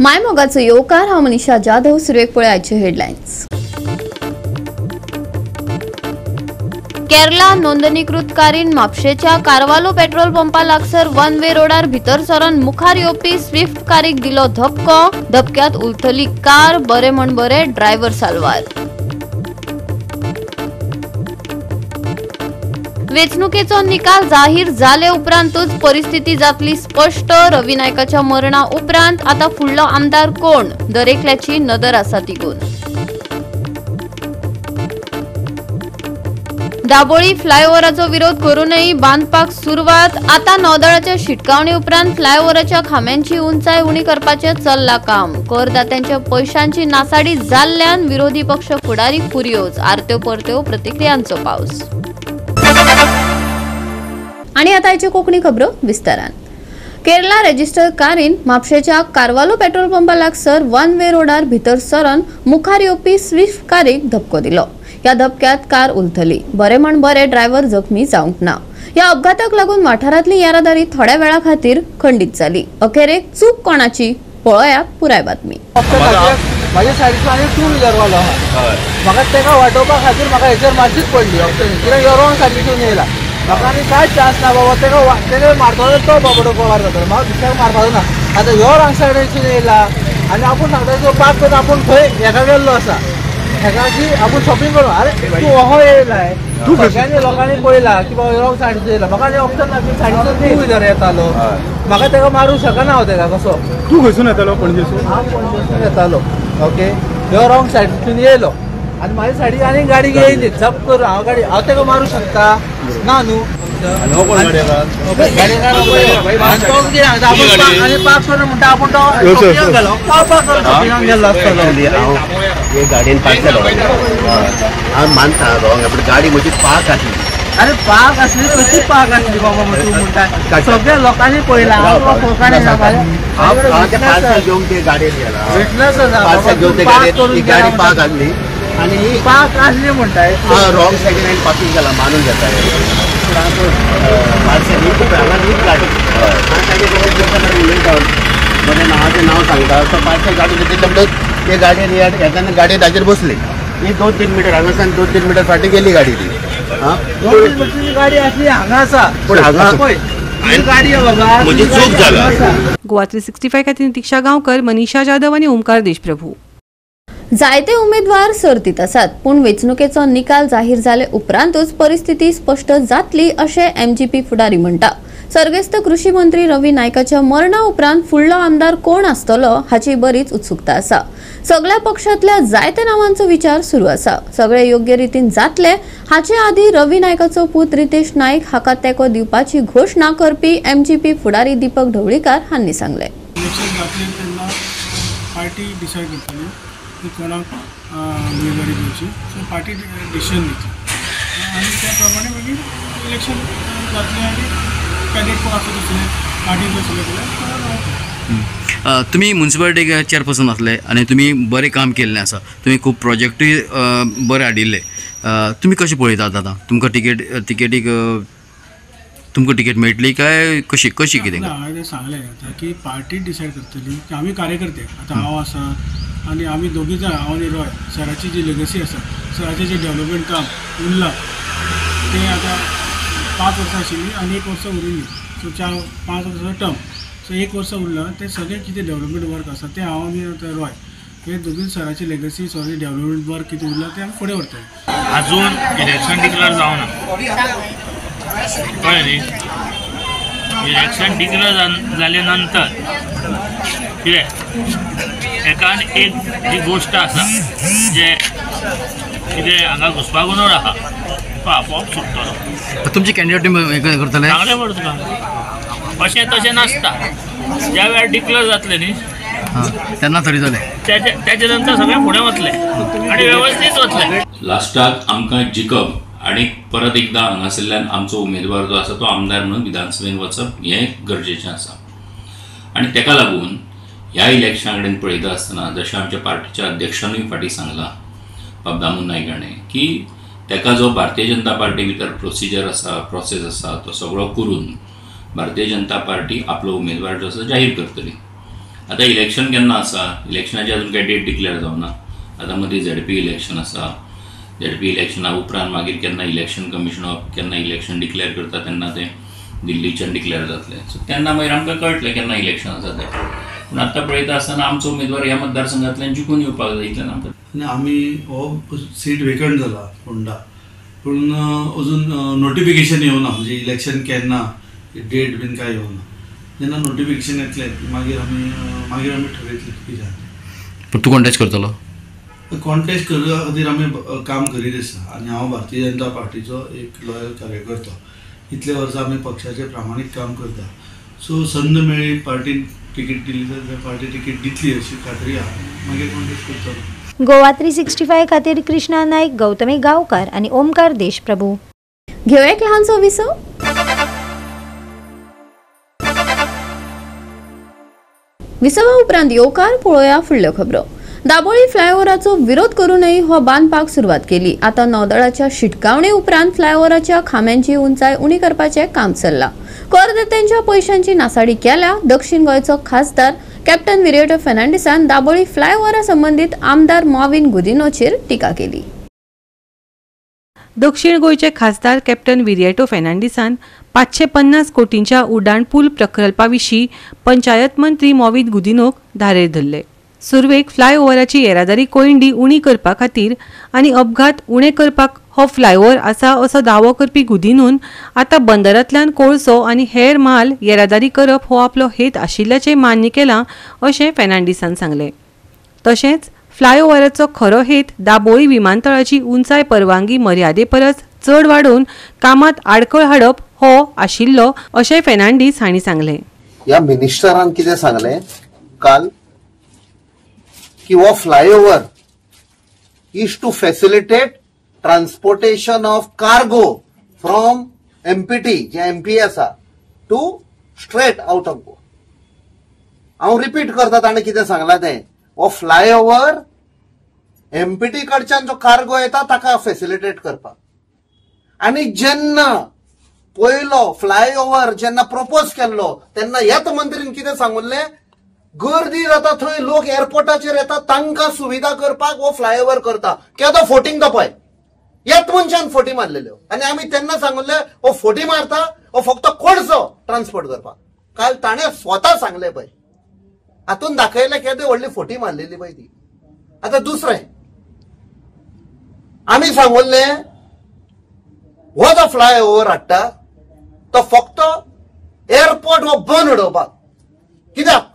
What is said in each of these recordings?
मायमोगाचो येवकार हांव मनीषा जाधव. सुरवेक पळय आयचे हेडलायन्स. केरला नोंदणीकृत कारीन म्हापशेच्या कारवालो पेट्रोल पंपा लागसर वन वे रोडार भितर सरोन मुखार येवपी स्विफ्ट कारीक दिलो धपको. धपक्यात उलथली कार. बरे म्हण बरे, ड्रायव्हर साल्वार. वेंचणुकेचो निकाल जाहीर जाले उपरांतूच परिस्थिती जातली स्पष्ट. रवी नायकाच्या मरणा उपरांत आता फुडलो आमदार कोण? दरेकल्याची नदर आसा तिगून. दाबोळी फ्लायओव्हराचो विरोध करूनय बांदपाक सुरवात. आता नौदळाच्या शिटकावणी उपरांत फ्लायओव्हराच्या खांब्यांची उंचाय उणी करपाचे चल्ला काम. करदात्यांच्या पैशांची नासाडी जाल्ल्यान विरोधी पक्ष फुडारी फुर्योज. आरत्यो परत्यो प्रतिक्रियांचो पावस. आणि आता आयच्यो कोंकणी खबरो विस्तारान. केरला रजिस्टर कारीन म्हापशेच्या कारवालो पेट्रोल पंपा लागसर वन वे रोडार भितर सरोन मुखार येवपी स्विफ्ट कारीक धपको दिलो. या धपक्यात कार उलथली. बरे म्हण बरे, ड्रायव्हर जखमी जावंक ना. या अपघाताक लागून वाठारांतली येरादारी थोड्या वेळा खातीर खंडीत जाली. अखेरेक चूक कोणाची? पळोवया पुराय बातमी. माझ्या सायडीचो आनी टू व्हिलर वालो आहा. म्हाका तेका वाटोवपा खातीर म्हाका हेचेर मारचीच पडली कित्याक ह्यो रॉंग सायडीच्यान येयला. म्हाका आनी कांयच चान्स ना बाबा. तेका मारतलो तो बाबडो कवर जातलो. म्हाका दुसऱ्याक मारपाचो ना. आतां ह्यो रॉंग सायडीच्यान येयला आनी आपूण सांगता जो पार्क करून आपूण थंय हेका गेल्लो आसा. हेकाची आपूण शॉपिंग करूं. अरे तूं हो येयलाय. सगळ्यांनी लोकांनी पळयला की बाबा रॉंग सायडीच्यान येयला. म्हाका आनी ऑप्शन ना की सायडीच्यान टू व्हिलर येतालो. म्हाका तेका मारूंक शकना हांव तेका कसो. तूं खंयसून येतालो? पणजेसून. हांव पणजेसून येतालो. ओके, ह्यो रॉंग सायडीच्यान येयलो आनी म्हाज्या सायडीक आनी गाडी येयली. झप करून हांव तेका मारूंक शकता ना न्हू. पार्क करून म्हणटा आपूण तो शॉपिंगाक गेलो. पावपाक शॉपिंगाक गेल्लो आसतलो. हे गाडयेन पार्क केलो. हांव मानता रॉंग, पूण गाडी म्हजी पार्क आसली. अरे पार्क आसली कशी पार्क आसली बाबा तूं म्हणटा. सगळ्या लोकांनी पळयला. पार्सल घेवन ते गाडयेन गेला. विटनस पार्सल घेवन ते गाडी पार्क आसली आनी पार्क आसली म्हणटाय. रॉंग सायडीन हांवें पार्किंग केला. मानून घेता पार्सल हीच गाडी. बरें नांवाचें नांव सांगता तो पार्सल गाडी घेतली. ते गाडयेन येताना गाडये ताचेर बसली. ही 2-3 मिटर हांगासान 2-3 मिटर फाटी गेली गाडी ती. 2-3 मिटरची गाडी आसली हांगा आसा. पूण हांगा पळय गाडी बाबा म्हजी चूक जाला. गोवा 365 खातीर नितीक्षा गांवकर, मनीषा जाधव आनी ओमकार देशप्रभू. जायते उमेदवार सर्तीत आसात, पूण वेंचणुकेचो निकाल जाहीर जाले उपरांतूच परिस्थिती स्पश्ट जातली अशें एमजीपी फुडारी म्हणटा. सर्गेस्त कृषी मंत्री रवी नायकाच्या मरणा उपरांत फुडलो आमदार कोण आसतलो हाची बरीच उत्सुकता आसा. सगळ्या पक्षांतल्या जायत्या नांवांचो विचार सुरू आसा. सगळे योग्य रितीन जातले हाचे आदी रवी नायकाचो पूत रितेश नाईक हाका तेंको दिवपाची घोशणा करपी एमजीपी फुडारी दीपक ढवळीकार हांणी सांगले. पार्टी डिसायड करतली की कोणाक उमेदवारी दिवची. सो पार्टी डिसिजन दिवची आनी त्या प्रमाणे मागीर इलेक्शन जातलें आनी कॅन्डिडेट कोण आसा दुसरें पार्टीन सिलेक्ट केलें. तुम्ही म्युन्सिपालिटी चेअरपर्सन असले आणि तुम्ही बरें काम केल्लें आसा. तुम्ही खूब प्रोजेक्टूय बरे हाडिल्ले. तुम्ही कशें पळयतात आतां? तुमकां तिकेटीक तुमकां तिकेट मेळटली काय कशी कितें? हांवें सांगलें आतां की पार्टी डिसायड करतली की आमी कार्यकर्ते. आतां हांव आसा आनी आमी दोगी जाण, हांव आनी रॉय, सराची जी लेगसी आसा, सराचें जें डेवलपमेंट काम उरलां तें आतां 5 वर्सां आशिल्लीं आनी 1 वर्स उरिल्ली. सो 5 वर्सां टर्म. सो 1 वर्स उरलां. तें सगळें कितें डेवलपमेंट वर्क आसा तें हांव आनी रॉय हे दोगी सराची लेगसी सगळें डेवलपमेंट वर्क कितें उरलां तें आमी फुडें व्हरतले. अजून इलेक्शन डिक्लेअर जावना कळ्ळें न्ही. इलेक्शन डिक्लेअर जाले नंतर कितें एकान एक जी गोश्ट आसा जे कितें हांगा घुसपागोंदळ आहा तो आपोआप सुट्टलो. तुमचे कॅन्डिडेट हे करतले? सांगलें पळय तुका. अशें तशें नासता. ज्या वेळार डिक्लेअर जातलें न्ही तेन्ना तरी जालें. त्याच्या नंतर सगळें फुडें वतले आनी वेवस्थीत वतले. लास्टाक आमकां जिखप आनी परत एकदां हांगासरल्यान आमचो उमेदवार जो आसा तो आमदार म्हणून विधानसभेन वचप हें गरजेचें आसा. आनी तेका लागून ह्या इलेक्शना कडेन पळयता आसतना जशें आमच्या पार्टीच्या अध्यक्षानूय फाटीं सांगलां बाब दामू नायक हाणें की तेका जो भारतीय जनता पार्टी भितर प्रोसिजर आसा, प्रोसेस आसा तो सगळो करून भारतीय जनता पार्टी आपलो उमेदवार जो आसा जाहीर करतली. आता इलेक्शन केन्ना आसा, इलेक्शनाची अजून काही डेट डिक्लेअर जावना. आता मदीं ZP इलेक्शन आसा. ZP इलेक्शना उपरांत मागीर केन्ना इलेक्शन कमिशन ऑफ केन्ना इलेक्शन डिक्लेअर करता तेन्ना तें दिल्लीच्यान डिक्लेअर जातलें. सो तेन्ना मागीर आमकां कळटलें केन्ना इलेक्शन आसा तें. पूण आतां पळयता आसतना आमचो उमेदवार ह्या मतदारसंघांतल्यान जिखून येवपाक जाय इतलें आमकां. आनी आमी हो सीट वेकंट जाला फोंडा, पूण अजून नोटिफिकेशन येवना, म्हणजे इलेक्शन केन्ना डेट बीन काय येवना. जेन्ना नोटिफिकेशन येतलें मागीर आमी ठरयतले कितें. पूण तूं कॉन्टेस्ट करतलो? कॉन्टेस्ट करपा खातीर आमी काम करीत आसा आनी हांव भारतीय जनता पार्टीचो एक लॉयल कार्यकर्तो. इतले वर्सां आमी पक्षाचें प्रामाणीक काम करता. सो संद मेळ्ळी, पार्टीन तिकीट दिली जाल्यार पार्टी तिकीट दितली अशी खात्री आहा. मागीर कॉन्टेस्ट करतलो. गोवा 365 खातीर कृष्णा नाईक, गौतमी गांवकार आणि ओमकार देशप्रभू. घेऊ एक लहानसो विसव. विसवा उपरांत येवकार पळोवया फुडल्यो खबरो. दाबोळी फ्लायओव्हराचो विरोध करूनय हो बांदपाक सुरवात केली. आता नौदळाच्या शिटकावणी उपरांत फ्लायओव्हराच्या खांब्यांची उंचाय उणी करपाचें काम चल्लां. करदात्यांच्या पैशांची नासाडी केल्या. दक्षिण गोंयचो खासदार कॅप्टन विरिएटो फेर्नांडीसान दाबोळी फ्लायओव्हरा संबंधित आमदार मॉविन गुदिनोचेर टिका केली. दक्षिण गोंयचे खासदार कॅप्टन विरिएटो फेर्नांडीसान 550 कोटींच्या उड्डाण पूल प्रकल्पाविशीं पंचायत मंत्री मॉविन गुदिनोक धारेर धरले. सुरवेक फ्लायओव्हराची येरादारी कोयंडी उणी करपा खातीर आनी अपघात उणे करपाक हो फ्लायओव्हर आसा असो दावो करपी गुदिनून आता बंदरांतल्यान कोळसो आनी हेर माल येरादारी करप हो आपलो हेत आशिल्ल्याचें मान्य केलां अशें फेर्नांडीसान सांगलें. तशेंच फ्लायओव्हराचो खरो हेत दाबोळी विमानतळाची उंचाय परवानगी मर्यादे परस चड वाडोवन कामात आडखळ हाडप हो आशिल्लो अशें फेर्नांडीस हांणी सांगलें. ह्या मिनिस्टरान कितें सांगलें काल की वो flyover is to facilitate transportation of cargo from MPT जे MP आसा to straight out of Goa. हांव रिपीट करता ताणें कितें सांगलां तें. हो फ्लायओव्हर MPT कडच्यान जो कार्गो येता ताका फॅसिलिटेट करपाक. आनी जेन्ना पयलो फ्लायओव्हर जेन्ना प्रपोज केल्लो तेन्ना ह्याच मंत्रीन कितें सांगुल्लें, गर्दी जाता थंय लोक एअरपोर्टाचेर येता तांकां सुविधा करपाक हो फ्लायओव्हर करता. केदो फोटींग तो पळय, ह्याच मनशान फोटी मारलेल्यो. आनी आमी तेन्ना सांगुल्लें हो फोटी मारता हो फक्त कोळसो ट्रान्सपोर्ट करपाक. काल ताणें स्वता सांगलें पळय, हातून दाखयलें केदो व्हडली फोटी मारलेली पळय ती. आतां दुसरें आमी सांगुल्लें हो जो फ्लायओव्हर हाडटा तो फक्त एअरपोर्ट हो बंद उडोवपाक. कित्याक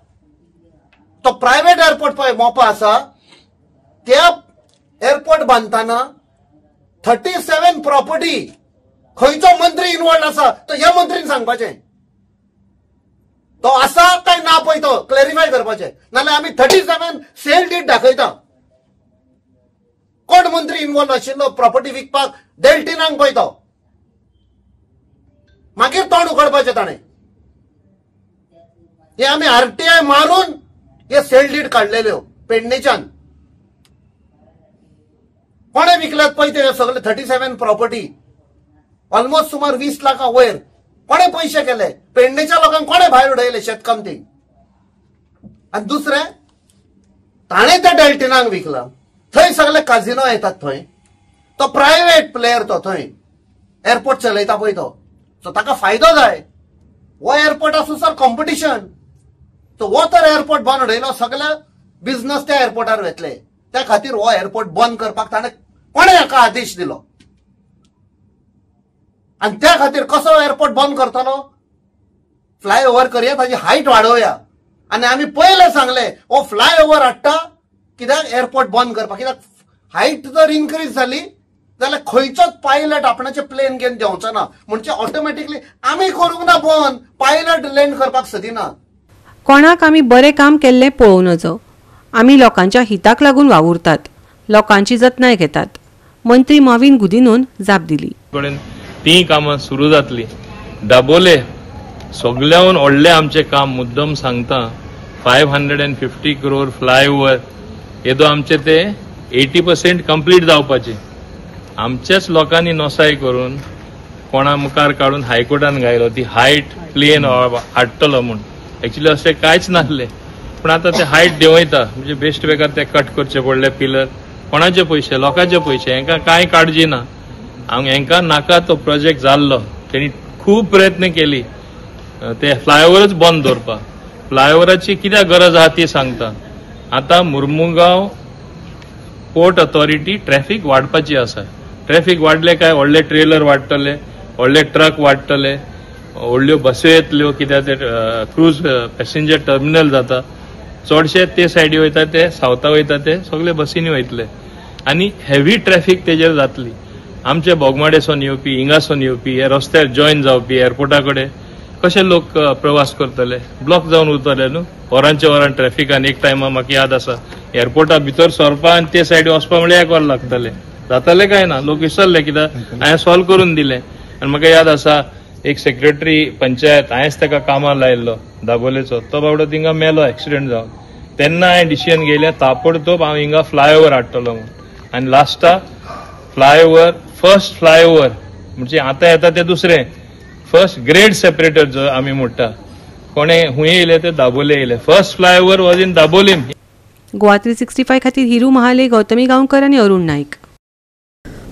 तो प्रायव्हेट एअरपोर्ट पळय मोपा आसा त्या एअरपोर्ट बांदतना 37 प्रॉपर्टी खंयचो मंत्री इन्वॉल्ड आसा तो ह्या मंत्रीन सांगपाचें. तो आसा काय ना पळय तो क्लॅरिफाय करपाचें. नाल्यार आमी 37 सेल डीड दाखयता. कोण मंत्री इन्वॉल्व आशिल्लो प्रॉपर्टी विकपाक डेल्टिनांक पळय तो. मागीर तोंड उगडपाचें ताणें. हे आमी RTI मारून हे सेल डीड काडलेल्यो पेडणेच्यान. कोणे विकल्यात पळय ते सगळे 37 प्रॉपर्टी ऑलमोस्ट सुमार 20 लाखां वयर. कोणे पयशे केले पेडणेच्या लोकांक कोणे भायर उडयले शेतकामतीक. आनी दुसरें ताणें त्या डेल्टिनांक विकला. थंय सगळे काजिनो येतात. थंय तो प्रायव्हेट प्लेयर तो थंय एअरपोर्ट चलयता पळय तो. सो ताका फायदो जाय. हो एअरपोर्ट आसूं सर कॉम्पिटिशन. तो हो तर एअरपोर्ट बंद उडयलो सगळे बिझनस त्या एअरपोर्टार वेतले. त्या खातीर हो एअरपोर्ट बंद करपाक ताणें कोणे हाका आदेश दिलो. आनी त्या खातीर कसो एअरपोर्ट बंद करतलो. फ्लायओव्हर करया ताची हायट वाडोवया. आनी आमी पयलें सांगलें हो फ्लायओव्हर हाडटा कित्याक एअरपोर्ट बंद करपाक. कित्याक हायट जर इन्क्रीज जाली जाल्यार खंयचोच पायलट आपणाचे प्लेन घेवन देंवचो ना. म्हणजे ऑटोमॅटिकली आमी करूंक ना बंद, पायलट लँड करपाक सोदिना. कोणाक आमी बरें काम केल्लें पळोवं नजो. आमी लोकांच्या हिताक लागून वावुरतात, लोकांची जतनाय घेतात. मंत्री मॉविन गुदिनोन जाप दिली. ती कामां सुरू जातली. दाबोले सगळ्याहून व्हडलें आमचें काम मुद्दम सांगता 550 crore फ्लायओव्हर येदो आमचे ते 80% कंप्लीट जावपाचे. आमच्याच लोकांनी नोसाय करून कोणा मुखार काडून हायकोर्टान गायलो ती हायट प्लेन हाडटलो म्हूण. एक्चुअली अशें कांयच नासलें. पण आता ते हायट देंवयता म्हणजे बेस्ट बेकार ते कट करचे पडले पिलर. कोणाचे पयशे? लोकांचे पयशे. हेंकां कांय काळजी ना. हेंकां नाका तो प्रोजेक्ट जाल्लो. तेणी खूब प्रयत्न केली ते फ्लायओव्हरच बंद दवरपाक. फ्लायओव्हराची कित्याक गरज आहा ती सांगता. आता मुर्मुगांव पोर्ट अथॉरिटी ट्रॅफिक वाडपाची आसा. ट्रॅफिक वाडले काय व्हडले ट्रेलर वाडटले, व्हडले ट्रक वाडटले, व्हडल्यो बसो येतल्यो, कित्याक ते क्रूज पॅसेंजर टर्मिनल जाता. चडशे ते सायडी वयता ते सावथा वयता ते सगळे बसींनी वयतले आनी हेवी ट्रॅफिक तेजेर जातली. आमचे बोगमाडेसून येवपी, हिंगासून येवपी, हे रस्त्यार जॉयन जावपी एअरपोर्टा कडेन कशे लोक प्रवास करतले? ब्लॉक जावन उरतले न्हू. वरांच्या वरान ट्रॅफिकान एक टायमा म्हाका याद आसा एअरपोर्टा भितर सरपा आनी ते सायडी वचपा म्हळ्यार 1 वर लागतले. जाताले काय ना, लोक विसरले कित्याक हांवें सॉल्व करून दिलें. आनी म्हाका याद आसा एक सेक्रेटरी पंचायत हांवेंच ताका कामाक लायिल्लो दाबोलेचो, तो बाबडो थिंगा मेलो एक्सिडेंट जावन. तेन्ना हांवें डिसिजन घेयलें ताबडतोब हांव हिंगा फ्लायओव्हर हाडटलो म्हणून. आनी लास्टाक फ्लायओव्हर, फर्स्ट फ्लायओव्हर म्हणजे आतां येता ते दुसरें फर्स्ट ग्रेड सेपरेटर जो आमी म्हणटा, कोणे हुंय येयले ते दाबोले येयले. First flyover was in Dabolim. Goa 365 खातीर हिरू महाले, गौतमी गांवकर आनी अरुण नाईक.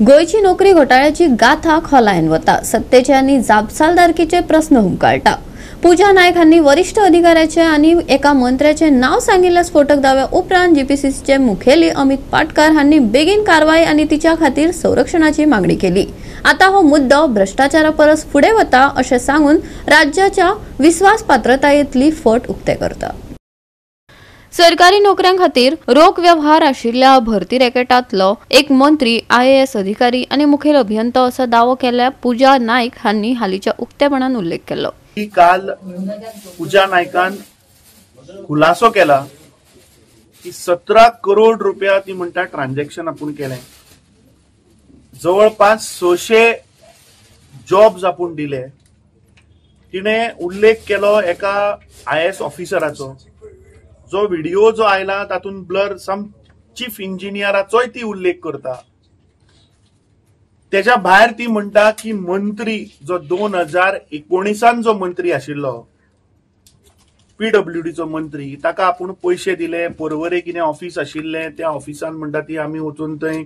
गोयची नोकरी घोटाळ्याची गाथा खोलायन वता. सत्तेचे आनी जापसालदारकीचे प्रस्न हुमकळटा. पूजा नायक हांनी वरिष्ठ अधिकाऱ्याचे आनी एका मंत्र्याचे नाव सांगिल्ल्या स्फोटक दाव्या उपरांत जीपीसीसीचे मुखेली अमित पाटकार हांनी बेगीन कारवाय आनी तिच्या खातीर संरक्षणाची मागणी केली. आता हो मुद्दो भ्रष्टाचारा परस फुडें वता अशें सांगून राज्याच्या विस्वासपात्रतायेंतली फट उक्ते करता. सरकारी नोकऱ्यां खातीर रोख व्यवहार आशिल्ल्या भरती रॅकेटांतलो एक मंत्री, IAS अधिकारी आनी मुखेल अभियंतो असो दावो केल्ल्या पूजा नायक हांनी हालींच्या उक्तेपणान उल्लेख केलो. काल पूजा नायकान खुलासो केला की 17 करोड रुपया ती म्हणटा ट्रान्झॅक्शन आपूण केलें. जवळपास 600 जॉब्स आपूण दिले. तिने उल्लेख केलो एका IAS ऑफिसराचो. जो व्हिडिओ जो आयला तातून ब्लर सम चीफ इंजिनियराचोय ती उल्लेख करता. त्याच्या भायर ती म्हणटा की मंत्री जो 2019 जो मंत्री आशिल्लो PWDचो मंत्री, ताका आपूण पयशे दिले. परवरे कितें ऑफिस आशिल्लें त्या ऑफिसान म्हणटा ती आमी वचून थंय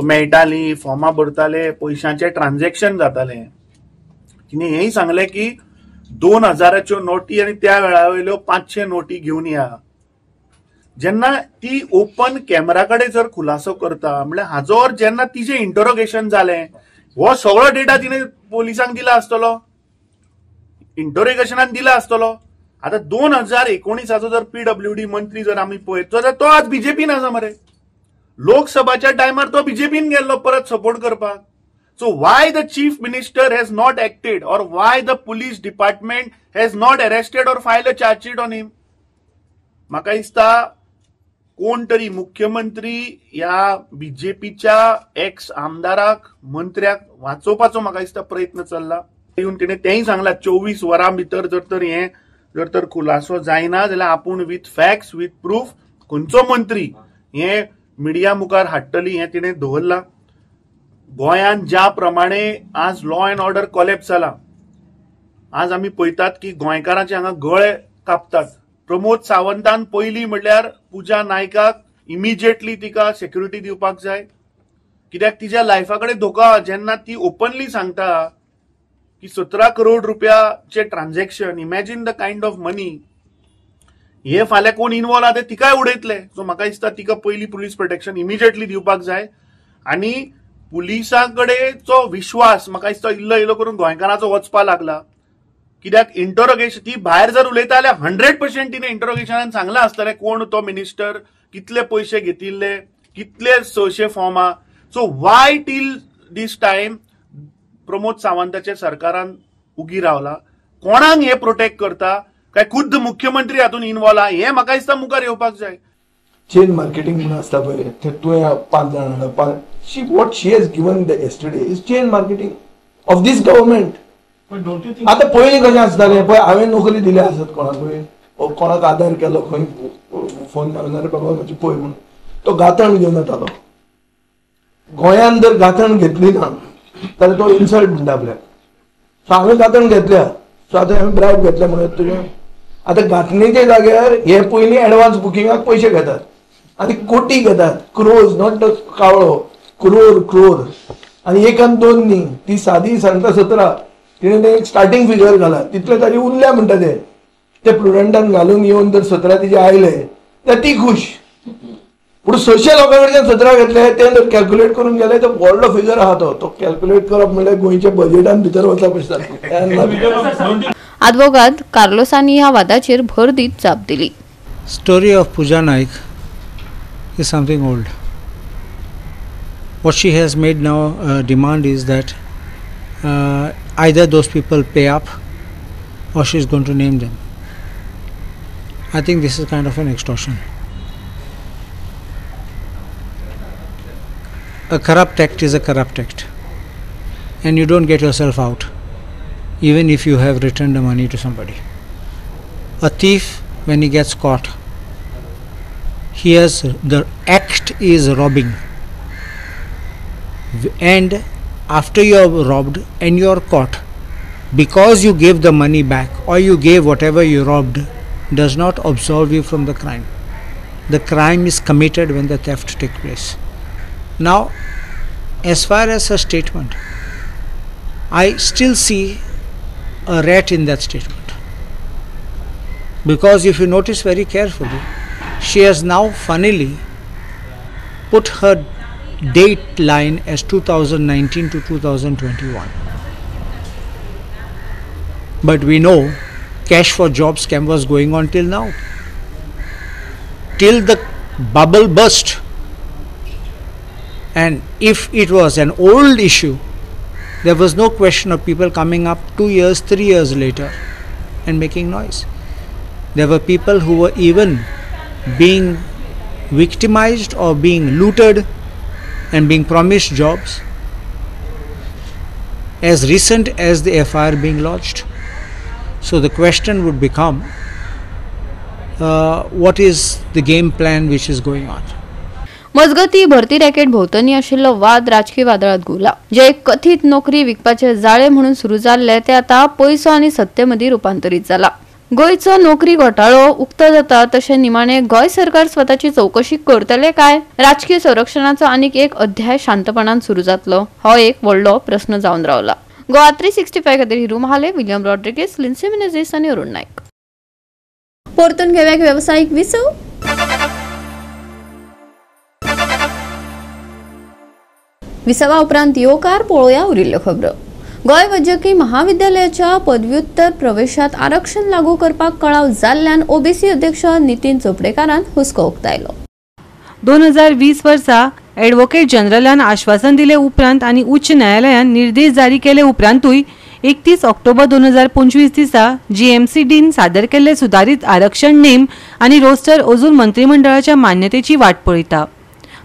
मेळटाली, फॉर्मां भरताले, पयशांचे ट्रान्झॅक्शन जाताले. तिने हेय सांगले की 2000च्यो नोटी आनी त्या वेळा वयल्यो 500 नोटी घेवन या. जेन्ना ती ओपन कॅमेरा कडेन जर खुलासो करता म्हळ्यार हाजोर जेन्ना तिचे इंटरोगेशन जालें, हो सगळो डेटा तिने पोलिसांक दिला आसतलो, इंटरोगेशनान दिला आसतलो. आता 2019 जर PWD मंत्री जर आमी पळयत जाल्यार तो आज बीजेपीन आसा मरे. लोकसभाच्या टायमार तो बीजेपीन गेल्लो परत सपोर्ट करपाक. So why the chief minister has not acted or why the police department has not arrested or filed a charge sheet on him? म्हाका दिसता कोण तरी मुख्यमंत्री या बीजेपीच्या एक्स आमदाराक, मंत्र्याक वाचोवपाचो म्हाका दिसता प्रयत्न चल्ला. येवन तिने तेंय सांगला 24 वरां भितर जर तर खुलासो जायना जाल्यार आपूण विथ फॅक्ट्स विथ प्रूफ खंयचो मंत्री हे मिडिया मुखार हाडटली हे तिने दवरला. गोंयांत ज्या प्रमाणे आज लॉ अँड ऑर्डर कॉलेप्स जाला, आज आमी पळयतात की गोंयकारांचे हांगा गळे कापतात. प्रमोद सावंतान पयलीं म्हणल्यार पूजा नायकाक इमिजिएटली तिका सेक्युरिटी दिवपाक जाय, कित्याक तिच्या लायफा कडेन धोका. जेन्ना ती ओपनली सांगता की 17 करोड रुपयाचे transaction, imagine the kind of money, हे फाल्यां कोण इन्वॉल्व आहा ते तिकाय उडयतले. सो म्हाका दिसता तिका पयली पुलीस प्रोटेक्शन इमिजिएटली दिवपाक जाय. आनी पुलिसांकडेचो विश्वास म्हाका दिसता इल्लो इल्लो करून गोंयकारांचो वचपा लागला. कित्याक इंटरोगेशन ती भायर जर उलयता जाल्यार 100% तिने इंटरोगेशनान सांगला आसतलें कोण तो मिनिस्टर, कितले पयशे घेतिल्ले, कितले 600 फॉर्मां. सो वाय टील दीस टायम प्रमोद सावंताच्या सरकारान उगी रावला? कोणाक हे प्रोटेक्ट करता? काय खुद्द मुख्यमंत्री हातून इन्वॉल्व आहा? हे म्हाका दिसता मुखार येवपाक जाय. चेन मार्केटिंग म्हणून आसता पळय, ते तुवें 5 जाणां what she has given the yesterday is chain marketing of this government. आता पयलीं कशें आसतालें पळय, हांवें नोकरी दिल्या आसत कोणाकूय, कोणाक आदार केलो, खंय फोन मारून अरे बाबा म्हजी पळय म्हणून तो गांथण घेवन येतालो. गोंयांत जर गांथण घेतली ना जाल्यार तो इन्सल्ट म्हणटा आपल्याक. सो हांवें गांथण घेतल्या, सो आतां हांवें ब्रायब घेतल्या म्हणून तुजें आता घातणेच्या जाग्यार हे पयलीं एडवान्स बुकिंगाक पयशे घेतात आनी कोटी घेतात, क्रोज, नॉट कावळो, क्रोर. आनी एकान 2 न्ही, ती सादी सांगता 17, तिणें एक स्टार्टींग फिगर घाला, तितले ताजे उरल्या म्हणटा ते प्रुडंटान घालून येवन जर 17 तिचे आयले तर ती खुश. पूण 600 लोकां कडच्यान 17 घेतले, ते जर कॅल्क्युलेट करून गेले तर व्हडलो फिगर आहा तो कॅल्क्युलेट करप म्हणल्यार गोंयच्या बजेटान भितर वचप आसता. ॲडव्होकेट कार्लोसांनी ह्या वादाचेर भर दीत जाप दिली. Story of Pooja Naik is something old. What she has made now demand is that either those people pay up or she is going to name them. I think this is kind of an extortion. A corrupt act is a corrupt act, and you don't get yourself out even if you have returned the money to somebody. A thief, when he gets caught, the act is robbing, and after you are robbed and you are caught, because you gave the money back or you gave whatever you robbed does not absolve you from the crime. The crime is committed when the theft takes place. Now, as far as her statement, I still see a rat in that statement, because if you notice very carefully, she has now funnily put her date line as 2019 to 2021. But we know cash for jobs scam was going on till now, till the bubble burst. And if it was an old issue, there was no question of people coming up 2 years, 3 years later and making noise. There were people who were even being victimized or being looted and being promised jobs as recent as the FIR being lodged. So the question would become, what is the game plan which is going on? मजगती भरती racket भोवतणी आशिल्लो वाद राजकीय वादळात घुला. जे एक कथीत नोकरी विकपाचे जाळे म्हणून सुरू जाल्ले ते आता पयसो आनी सत्ते मदीं रुपांतरीत जाला. गोंयचो नोकरी घोटाळो उक्तो जाता तशें निमाणें गोंय सरकार स्वताची चौकशी करतले काय? राजकीय संरक्षणाचो आनीक एक अध्याय शांतपणान सुरू जातलो, हो एक व्हडलो प्रस्न जावन रावला. गोवा 365 खातीर Hiru Mahale, William Rodriguez, Linsey Menezes आनी अरुण नायक. परतून घेवया वेवसायीक विसव. विसवा उपरांत येवकार पळोवया उरिल्ल्यो खबरो. गोंय वैजकी महाविद्यालयाच्या पदव्युत्तर प्रवेशात आरक्षण लागू करपाक कळाव जाल्ल्यान ओबीसी अध्यक्ष नितीन चोपडेकारान हुस्को उक्तायलो. 2020 वर्सा ॲडव्होकेट जनरलान आश्वासन दिले उपरांत आनी उच्च न्यायालयान निर्देश जारी केले उपरांतूय 31 ऑक्टोबर 2025 दिसा जीएमसीडीन सादर केल्ले सुधारीत आरक्षण नेम आनी रोस्टर अजून मंत्रिमंडळाच्या मान्यतेची वाट पळयता.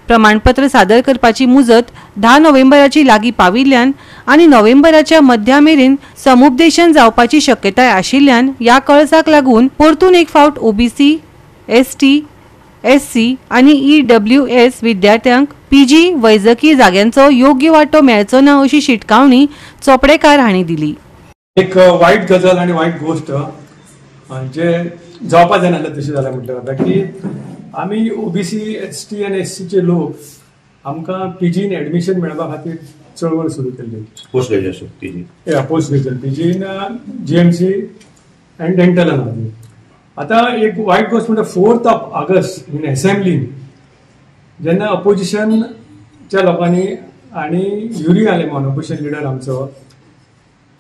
प्रमाणपत्र सादर करपाची मुजत 10 नोव्हेंबराची लागीं पाविल्ल्यान आनी नोव्हेंबराच्या मध्यामेरेन समुपदेशन जावपाची शक्यताय आशिल्ल्यान ह्या कळसाक लागून परतून एक फावट ओबीसी, एसटी, एससी आनी ईडब्ल्यूएस विद्यार्थ्यांक पीजी वैजकी जाग्यांचो योग्य वांटो मेळचो ना अशी शिटकावणी चोपडेकार हांणी दिली. एक वायट गजाल आनी वायट गोष्ट जे जावपा जायना तशें जालें म्हणटा की आमी ओबीसी, एसटी आनी एससीचे लोक आमकां पीजीन एडमिशन मेळपा खातीर चळवळ सुरू केल्ली. Post graduation PG, post graduation पीजीन जीएमसी आनी डेंटलान. आता एक वायट गोष्ट म्हणजे 4th ऑगस्ट इन असेंब्लीन जेन्ना अपोजिशनच्या लोकांनी आनी युरी आलेमान अपोजिशन लिडर आमचो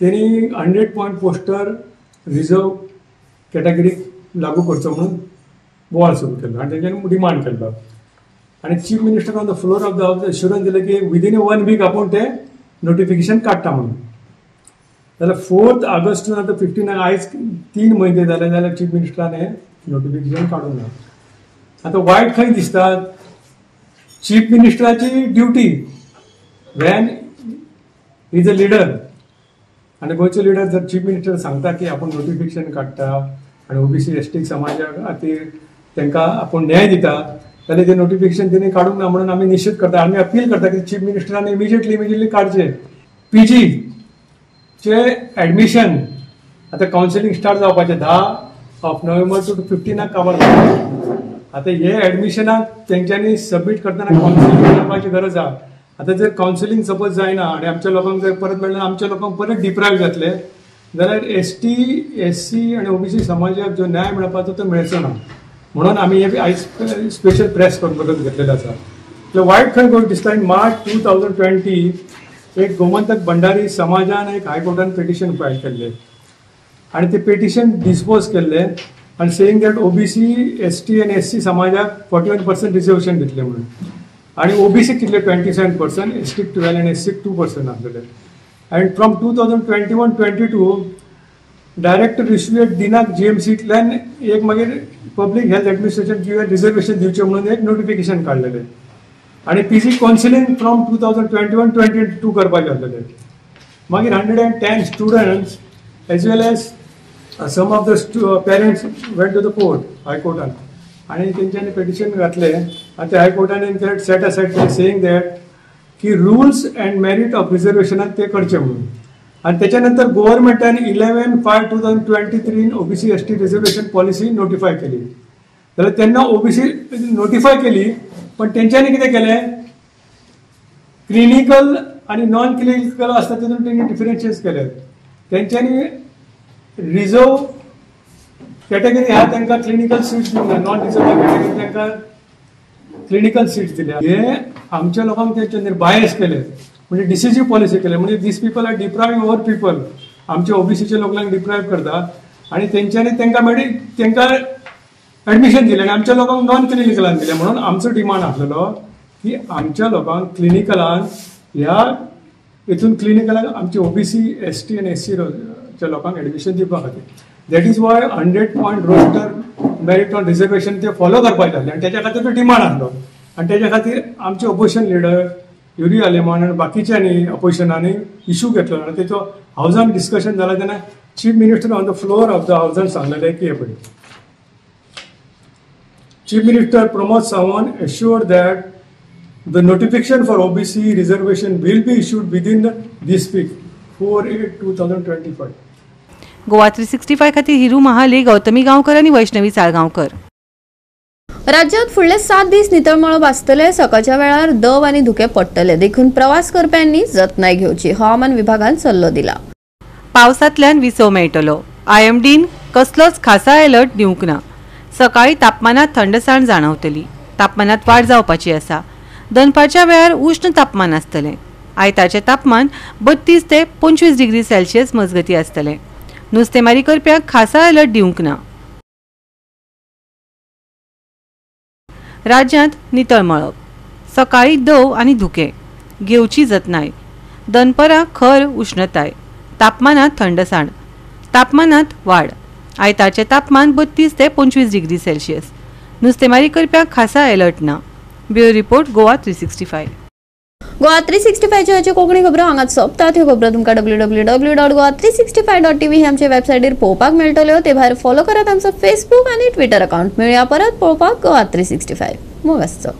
तेणी 100 पॉयंट पोस्टर रिजर्व कॅटेगरीक लागू करचो म्हणून बोवाळ सुरू केलो आनी तेंच्यांनी डिमांड केलो. आनी chief minister on the floor of the house assurance दिलें की विदीन 1 वीक आपूण तें नोटिफिकेशन काडटा म्हणून. जाल्यार 4th ऑगस्टून आतां 15 आयज 3 म्हयने जाले जाल्यार चीफ मिनिस्टरान हें नोटिफिकेशन काडूंक ना. आतां वायट खंय दिसता, चीफ मिनिस्टराची duty when is a leader आनी गोंयचो लिडर जर चीफ मिनिस्टर सांगता की आपूण नोटिफिकेशन काडटा आनी ओबीसी एसटी समाजा खातीर तांकां आपूण न्याय दिता जाल्यार तें नोटिफिकेशन तेणी काडूंक ना म्हणून आमी निश्चित करता. आमी अपील करता की चीफ मिनिस्टरान इमिजिएटली काडचें. पीजी चे एडमिशन आता कावन्सिलिंग स्टार्ट जावपाचें 10 ऑफ नोव्हेंबर टू 15 कवर जाता. आता हे ॲडमिशनाक तेंच्यांनी सबमीट करतना कावन्सिलींग करपाची गरज आहा. आता जर कावन्सिलींग सपोज जायना आनी आमच्या लोकांक जर परत मेळना, आमच्या लोकांक परत डिप्रायव जातले जाल्यार ST, SC आनी OBC समाजाक जो न्याय मेळपाचो तो मेळचो ना. म्हणून आमी हे आयज स्पेशल प्रेस कॉन्फरन्स घेतलेलो आसा. वायट खंय गोष्ट दिसता, इन मार्च 2020 एक गोमंतक भंडारी समाजान एक हायकोर्टान पिटिशन फायल केल्लें आनी ते पिटिशन डिस्पोज केल्लें आनी सेईंग दॅट OBC, ST आनी SC समाजाक 41% रिजर्वेशन दितले म्हणून, आनी OBC कितले 27%, ST 12 आनी SC 2% आसलेले. आनी फ्रॉम 2021-22 डायरेक्टर रिश्वेट दिनाक GMCंतल्यान एक मागीर पब्लीक हेल्थ एडमिनिस्ट्रेशन किंवा रिजर्वेशन दिवचे म्हणून एक नोटिफिकेशन काडलेलें आनी PG कावन्सिलींग फ्रॉम 2021-22 करपाचें आसलेलें. मागीर 110 students as well as some of the parents went to the court, high court, आणि तेंच्यांनी पिटिशन घातले आनी त्या हायकोर्टान सेट असाइड सेईंग दॅट की रुल्स अँड मेरिट ऑफ रिजर्वेशनाक ते करचे म्हणून. आणि त्याच्यानंतर गव्हर्नमेंटान 11/5/2023 OBC ST reservation policy notify केली. जाल्यार तेन्ना OBC नोटिफाय केली, पण तेंच्यांनी कितें केलें, क्लिनिकल आणि नॉन क्लिनिकल आसता तितून तेंणी डिफरन्शिएट केले. तेंच्यांनी रिजर्व कॅटेगरी आहा तांकां क्लिनिकल सीट्स दिवना, नॉन रिजर्व कॅटेगरी तांकां क्लिनिकल सीट्स दिल्या. हे आमच्या लोकांक तेंच्यांनी बायस केले, म्हणजे डिसिसिव्ह पॉलिसी केले. म्हणजे this people are deprive our people, आमच्या OBCच्या लोकांक डिप्रायव्ह करता आणि तेंच्यांनी तांकां ॲडमिशन दिलें आनी आमच्या लोकांक नॉन क्लिनिकलान दिलें. म्हणून आमचो डिमांड आसलेलो की आमच्या लोकांक क्लिनिकलान ह्या हितून क्लिनिकलान आमचे OBC, ST आनी SC च्या लोकांक ॲडमिशन दिवपा खातीर. That is why 100 point roster merit on reservation ते फॉलो करपाक जाल्ले आनी तेच्या खातीर तो डिमांड आसलो. आनी तेच्या खातीर आमचे ऑपोजिशन लिडर युरी आलेमान आनी बाकीच्यांनी ऑपोजिशनांनी इशू घेतलो आनी तेचो हावजान डिस्कशन जालां तेन्ना chief minister on the floor of the हावजान सांगलेलें की हे पळय, Chief Minister Pramod Sawant assured that the notification for OBC reservation will be issued within this week, 4/8/2025. Goa 365 खातीर हिरू महाले, गौतमी गांवकर आणि वैष्णवी साळगांवकर. राज्यात फुडले 7 दीस नितळ मळब आसतले. सकाळच्या वेळार दव आणि धुके पडटले, देखून प्रवास करप्यांनी जतनाय घेवची, हवामान विभागान सल्लो दिला. पावसांतल्यान विसव मेळटलो. IMDन कसलोच खासा अलर्ट दिवंक ना. सकाळी तापमानात थंडसाण जाणवतली. तापमानात वाड जावपाची आसा. दनपारच्या वेळार उष्ण तापमान आसतलें. आयतारचें तापमान 32 ते 25 डिग्री सेल्सियस मजगती आसतलें. नुस्तेमारी करप्यांक खासा अलर्ट दिवंक ना. राज्यांत नितळ मळब. सकाळी दव आनी धुके, घेवची जतनाय. दनपरां खर उष्णताय. तापमानात थंडसाण. तापमानात वाड. आयतारचें तापमान 32 ते 25 डिग्री सेल्सियस. नुस्तेमारी करप्यांक खासा अलर्ट ना. Bureau report, Goa 365. गोवा 365 कोंकणी खबरो हांगाच सोंपतात. ह्यो खबरो तुमकां www.goa365.tv ही आमचे वेबसायटीर पळोवपाक मेळटल्यो. ते भायर फॉलो करात आमचो फेसबूक आनी ट्विटर अकाउंट. मेळुया परत पळोवपाक गोवा 365. मोग आसचो.